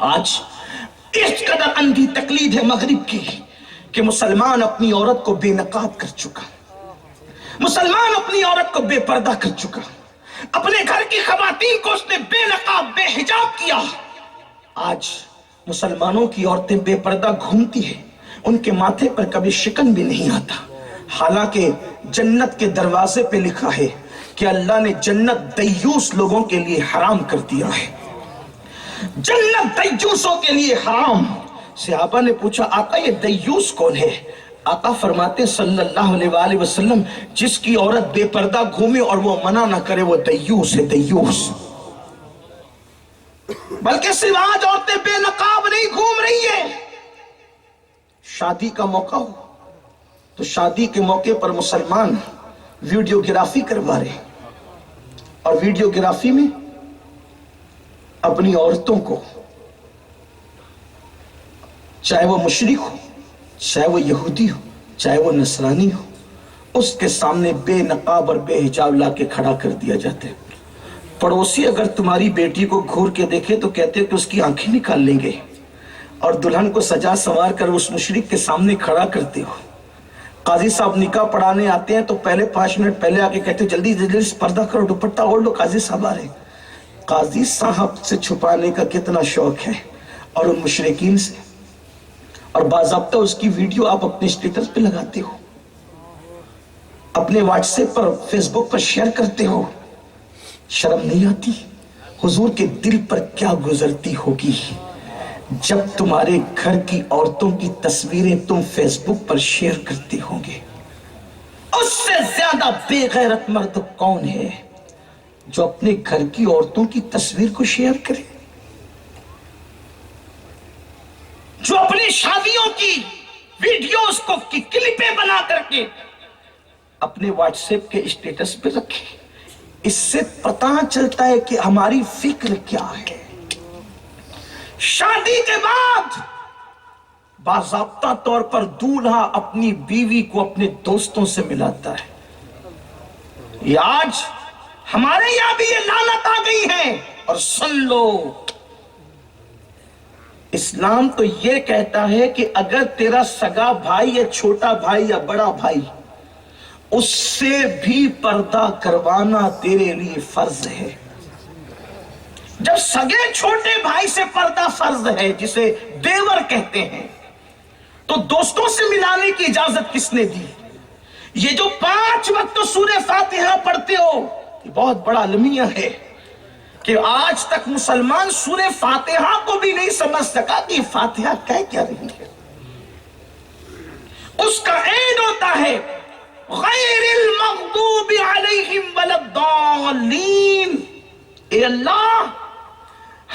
آج اس قدر اندھی تقلید ہے مغرب کی کہ مسلمان اپنی عورت کو بے نقاب کر چکا، مسلمان اپنی عورت کو بے پردہ کر چکا، اپنے گھر کی خواتین کو اس نے بے نقاب بے حجاب کیا۔ آج مسلمانوں کی عورتیں بے پردہ گھومتی ہیں، ان کے ماتھے پر کبھی شکن بھی نہیں آتا، حالانکہ جنت کے دروازے پہ لکھا ہے کہ اللہ نے جنت دیوس لوگوں کے لیے حرام کر دیا ہے، جنت دیوسوں کے لیے حرام۔ صحابہ نے پوچھا آقا یہ دیوس کون ہے؟ آقا فرماتے صلی اللہ علیہ وآلہ وسلم جس کی عورت بے پردہ گھومے اور وہ منع نہ کرے وہ دیوس ہے، دیوس۔ بلکہ صرف آج عورتیں بے نقاب نہیں گھوم رہی ہیں، شادی کا موقع ہو تو شادی کے موقع پر مسلمان ویڈیوگرافی کروا رہے اور ویڈیوگرافی میں اپنی عورتوں کو، چاہے وہ مشرک ہو، چاہے وہ یہودی ہو، چاہے وہ نصرانی ہو، اس کے سامنے بے نقاب اور بے حجاب لا کے کھڑا کر دیا جاتا ہے۔ پڑوسی اگر تمہاری بیٹی کو گھور کے دیکھے تو کہتے ہیں کہ اس کی آنکھیں نکال لیں گے، اور دلہن کو سجا سنوار کر اس مشرک کے سامنے کھڑا کرتے ہو۔ قاضی صاحب نکاح پڑھانے آتے ہیں تو پہلے 5 منٹ پہلے آ کے کہتے ہیں جلدی جلدی پردہ کرو، دوپٹہ اوڑھ لو، قاضی صاحب آ رہے ہیں۔ قاضی صاحب سے چھپانے کا کتنا شوق ہے اور ان مشرکین سے، اور باضابطہ اس کی ویڈیو آپ اپنے اسٹیٹس پہ لگاتے ہو، اپنے واٹس ایپ پر فیس بک پر شیئر کرتے ہو، شرم نہیں آتی؟ حضور کے دل پر کیا گزرتی ہوگی جب تمہارے گھر کی عورتوں کی تصویریں تم فیس بک پر شیئر کرتے ہوں گے؟ اس سے زیادہ بے غیرت مرد کون ہے جو اپنے گھر کی عورتوں کی تصویر کو شیئر کرے، جو اپنی شادیوں کی ویڈیوز کو کی کلپیں بنا کر کے اپنے واٹس ایپ کے اسٹیٹس پہ رکھے؟ اس سے پتہ چلتا ہے کہ ہماری فکر کیا ہے۔ شادی کے بعد باضابطہ طور پر دولہا اپنی بیوی کو اپنے دوستوں سے ملاتا ہے۔ یہ آج ہمارے یہاں بھی یہ لعنت آ گئی ہے۔ اور سن لو، اسلام تو یہ کہتا ہے کہ اگر تیرا سگا بھائی یا چھوٹا بھائی یا بڑا بھائی، اس سے بھی پردہ کروانا تیرے لیے فرض ہے۔ جب سگے چھوٹے بھائی سے پردہ فرض ہے، جسے دیور کہتے ہیں، تو دوستوں سے ملانے کی اجازت کس نے دی؟ یہ جو 5 وقت سورہ فاتحہ پڑھتے ہو، یہ بہت بڑا المیہ ہے کہ آج تک مسلمان سورہ فاتحہ کو بھی نہیں سمجھ سکا کہ فاتحہ کہہ کیا رہی ہے۔ اس کا عین ہوتا ہے غیر المغضوب علیہم ولا الضالین۔ اے اللہ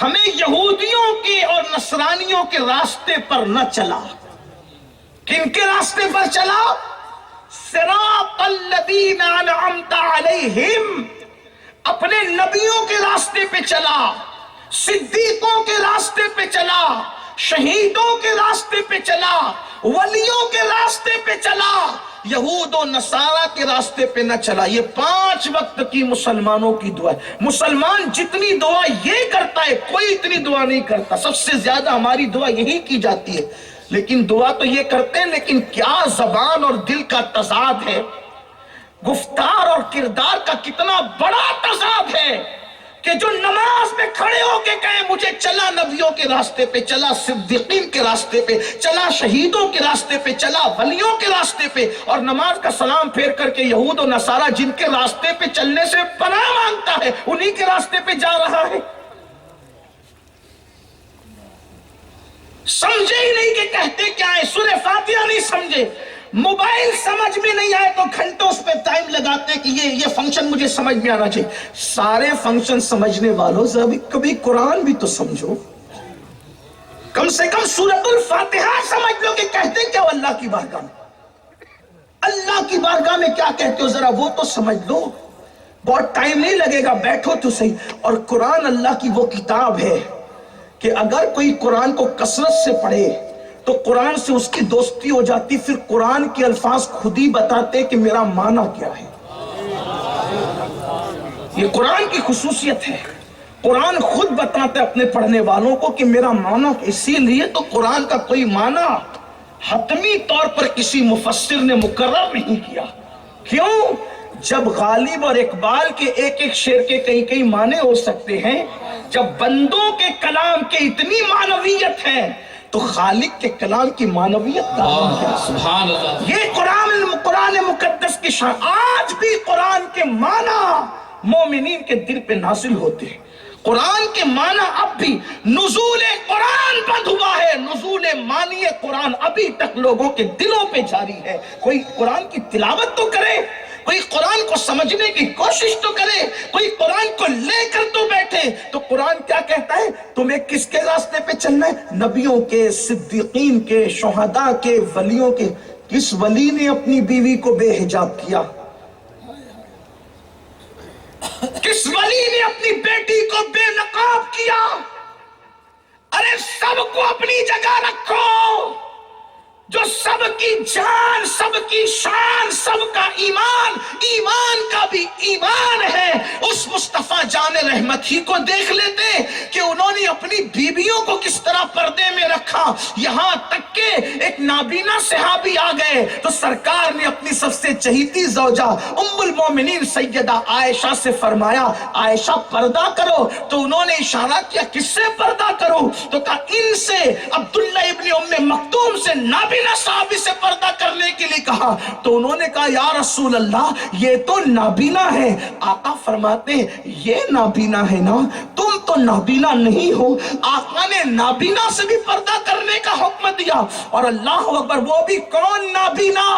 ہمیں یہودیوں کے اور نصرانیوں کے راستے پر نہ چلا۔ کن کے راستے پر چلا؟ صراط الذین انعمت علیہم، اپنے نبیوں کے راستے پہ چلا، صدیقوں کے راستے پہ چلا، شہیدوں کے راستے پہ چلا، ولیوں کے راستے پہ چلا، یہود و نصارہ کے راستے پہ نہ چلا۔ یہ 5 وقت کی مسلمانوں کی دعا ہے۔ مسلمان جتنی دعا یہ کرتا ہے کوئی اتنی دعا نہیں کرتا۔ سب سے زیادہ ہماری دعا یہی کی جاتی ہے، لیکن دعا تو یہ کرتے ہیں، لیکن کیا زبان اور دل کا تضاد ہے، گفتار اور کردار کا کتنا بڑا تضاد ہے کہ جو نماز میں کھڑے ہو کے کہیں مجھے چلا نبیوں کے راستے پہ، چلا صدیقین کے راستے پہ، چلا شہیدوں کے راستے پہ، چلا ولیوں کے راستے پہ، اور نماز کا سلام پھیر کر کے یہود و نصارہ جن کے راستے پہ چلنے سے پناہ مانگتا ہے انہی کے راستے پہ جا رہا ہے۔ سمجھے ہی نہیں کہ کہتے کیا ہے، سورہ فاتحہ نہیں سمجھے، موبائل سمجھ میں نہیں آئے تو گھنٹوں اس پہ ٹائم لگاتے کہ یہ فنکشن مجھے سمجھ میں آنا چاہیے۔ سارے فنکشن سمجھنے والوں سے کبھی قرآن بھی تو سمجھو، کم سے کم سورۃ الفاتحہ سمجھ لو کہ کہتے کیا اللہ کی بارگاہ میں، اللہ کی بارگاہ میں کیا کہتے ہو ذرا وہ تو سمجھ لو۔ بہت ٹائم نہیں لگے گا، بیٹھو تو صحیح۔ اور قرآن اللہ کی وہ کتاب ہے کہ اگر کوئی قرآن کو کثرت سے پڑھے تو قرآن سے اس کی دوستی ہو جاتی، پھر قرآن کے الفاظ خود ہی بتاتے کہ میرا معنی کیا ہے۔ یہ قرآن کی خصوصیت ہے۔ قرآن خود بتاتا ہے اپنے پڑھنے والوں کو کہ میرا معنی، اسی لیے تو قرآن کا کوئی معنی حتمی طور پر کسی مفسر نے مقرر نہیں کیا. کیوں؟ جب غالب اور اقبال کے ایک ایک شعر کے کئی کئی معنی ہو سکتے ہیں، جب بندوں کے کلام کے اتنی معنویت ہے تو خالق کے کلام کی معنویت کا سبحان اللہ. یہ قرآن مقدس کی شان. آج بھی قرآن کے معنی مومنین کے دل پہ نازل ہوتے ہیں. قرآن کے معنی اب بھی، نزول قرآن بند ہوا ہے، نزول معنی قرآن ابھی تک لوگوں کے دلوں پہ جاری ہے. کوئی قرآن کی تلاوت تو کرے، کوئی قرآن کو سمجھنے کی کوشش تو کرے، کوئی قرآن کو لے کر تو بیٹھے. تو قرآن کیا کہتا ہے؟ تمہیں کس کے راستے پہ چلنا ہے؟ نبیوں کے، صدیقین کے، شہداء کے، ولیوں کے. کس ولی نے اپنی بیوی کو بے حجاب کیا؟ کس ولی نے اپنی بیٹی کو بے نقاب کیا؟ ارے سب کو اپنی جگہ رکھو. جو سب کی جان، سب کی شان، سب کا ایمان، ایمان کا بھی ایمان ہے، اس مصطفیٰ جان رحمت ہی کو دیکھ لیتے کہ انہوں نے اپنی بیویوں کو کس طرح پردے میں رکھا. یہاں تک کہ ایک نابینا صحابی آ گئے تو سرکار نے اپنی سب سے چہیتی زوجہ ام المومنین سیدہ عائشہ سے فرمایا عائشہ پردہ کرو. تو انہوں نے اشارہ کیا کس سے پردہ کرو؟ تو کہا ان سے. عبداللہ ابن ام مکتوم سے نابینا صحابی سے پردہ کرنے کے لیے کہا. تو انہوں نے کہا یا رسول اللہ یہ تو نابینا ہے. آقا فرماتے ہیں یہ نابینا ہے نا، تم تو نابینا نہیں ہو. آقا نے نابینا سے بھی پردہ کرنے کا حکم دیا. اور اللہ اکبر، وہ بھی کون نابینا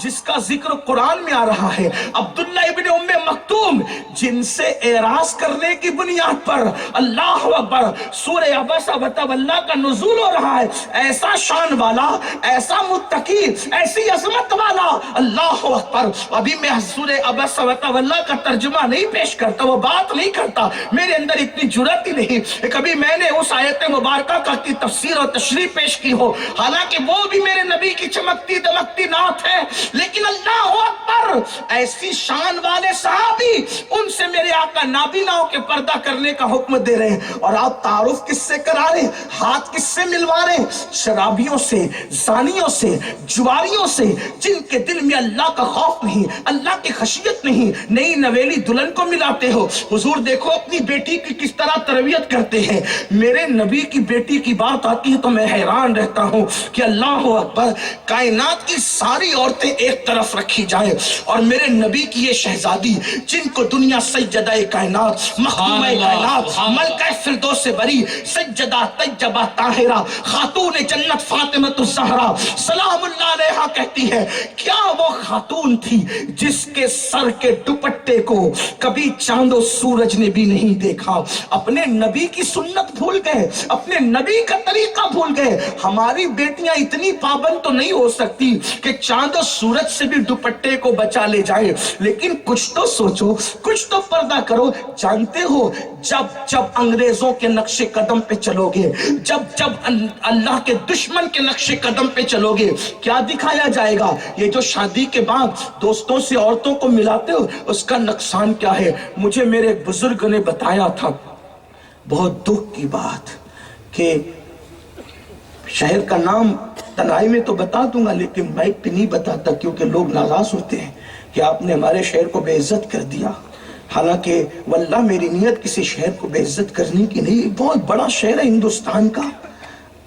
جس کا ذکر قرآن میں آ رہا ہے؟ عبداللہ ابن ام مکتوم، جن سے اعراض کرنے کی بنیاد پر اللہ اکبر سورہ عبسہ وتولیٰ کا نزول ہو رہا ہے. ایسا شان والا، ایسا متقی، ایسی عظمت والا، اللہ اکبر. ابھی میں سورہ عبسہ وتولیٰ کا ترجمہ نہیں پیش کرتا، وہ بات نہیں کرتا، میرے اندر اتنی جرأت ہی نہیں. کبھی میں نے اس آیت مبارکہ کا کی تفسیر اور تشریح پیش کی ہو، حالانکہ وہ بھی میرے نبی کی چمکتی دمکتی نعت ہے. لیکن اللہ اکبر، ایسی شان والے صحابی، ان سے میرے آقا نابیناؤں کے پردہ کرنے کا حکم دے رہے ہیں. اور آپ تعارف کس سے کرا رہے ہیں؟ ہاتھ کس سے ملوا رہے ہیں؟ شرابیوں سے، زانیوں سے، جواریوں سے، جن کے دل میں اللہ کا خوف نہیں، اللہ کی خشیت نہیں. نئی نویلی دلہن کو ملاتے ہو. حضور دیکھو اپنی بیٹی کی کس طرح تربیت کرتے ہیں. میرے نبی کی بیٹی کی بات آتی ہے تو میں حیران رہتا ہوں کہ اللہ اکبر، کائنات کی ساری عورتیں ایک طرف رکھی جائیں اور میرے نبی کی یہ شہزادی جن کو دنیا سیدہ کائنات، مخدومہ کائنات، ملکہ فردوس بری، سجدہ طیبہ طاہرہ، خاتون جنت فاطمہ الزہرا سلام اللہ علیہا کہتی ہے کیا وہ خاتون تھی جس کے سر کے دوپٹے کو کبھی چاند و سورج نے بھی نہیں دیکھا؟ اپنے نبی کی سنت بھول گئے، اپنے نبی کا طریقہ بھول گئے. ہماری بیٹیاں اتنی پابند تو نہیں ہو سکتی کہ چاند و سورج سے بھی دوپٹے کو بچا لے جائے، لیکن کچھ تو سوچو، کچھ تو پردہ کرو. جانتے ہو جب جب انگریزوں کے نقش قدم پہ چلو گے، جب جب اللہ کے دشمن کے نقش قدم پہ چلو گے، کیا دکھایا جائے گا؟ یہ جو شادی کے بعد دوستوں سے عورتوں کو ملاتے ہو، اس کا نقصان کیا ہے؟ مجھے میرے ایک بزرگ نے بتایا تھا، بہت دکھ کی بات، کہ شہر کا نام تنہائی میں تو بتا دوں گا لیکن مائک پہ نہیں بتاتا کیونکہ لوگ ناراض ہوتے ہیں کہ آپ نے ہمارے شہر کو بے عزت کر دیا. حالانکہ واللہ میری نیت کسی شہر کو بے عزت کرنے کی نہیں. بہت بڑا شہر ہے ہندوستان کا.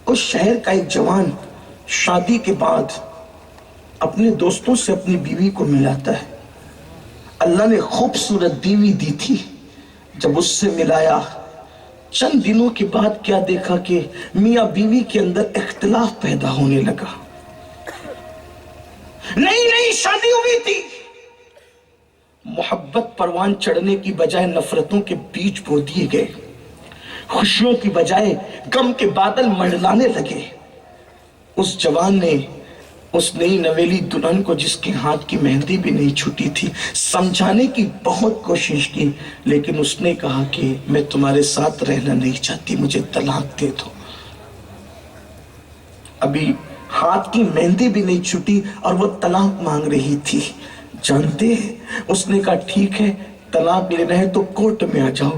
اس شہر کا ایک جوان شادی کے بعد اپنے دوستوں سے اپنی بیوی کو ملاتا ہے. اللہ نے خوبصورت بیوی دی تھی. جب اس سے ملایا چند دنوں کے بعد کیا دیکھا کہ میاں بیوی کے اندر اختلاف پیدا ہونے لگا. نئی شادی ہوئی تھی، محبت پروان چڑھنے کی بجائے نفرتوں کے بیج بو دیے گئے، خوشیوں کی بجائے غم کے بادل منڈلانے لگے. اس جوان نے اس نئی نویلی دلہن کو جس کے ہاتھ کی مہندی بھی نہیں چھٹی تھی سمجھانے کی بہت کوشش کی، لیکن اس نے کہا کہ میں تمہارے ساتھ رہنا نہیں چاہتی، مجھے طلاق دے دو. ابھی ہاتھ کی مہندی بھی نہیں چھٹی اور وہ طلاق مانگ رہی تھی. جانتے ہیں اس نے کہا ٹھیک ہے طلاق لینا ہے تو کورٹ میں آ جاؤ.